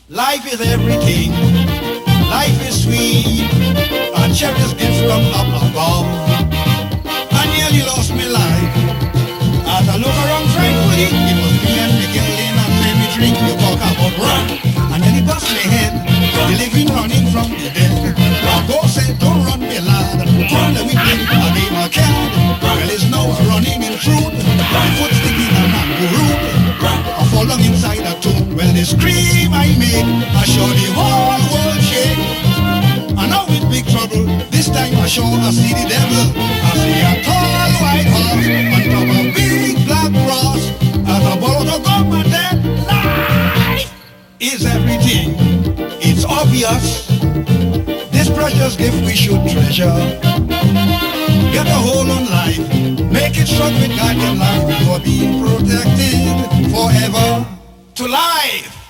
Life is everything. Life is sweet. A cherished gift from up above. I nearly lost my life. As I look around tranquilly, it was me and the girl in a baby drink. You talk about run. And then he bust my head. The living running from the dead. Now go say, don't run me lad. Come let me play a game of card. Well, it's now running in truth. My foot sticking and I'm rude. I fall down inside a tomb. Well, the scream I make, I show the whole world shake. And now in big trouble, this time I show I see the devil. I see a tall white horse on top of a big black cross. As a borrow to come and then life is everything. It's obvious. This precious gift we should treasure. Get a hold on life. Make it strong with God and life. You are being protected forever to life.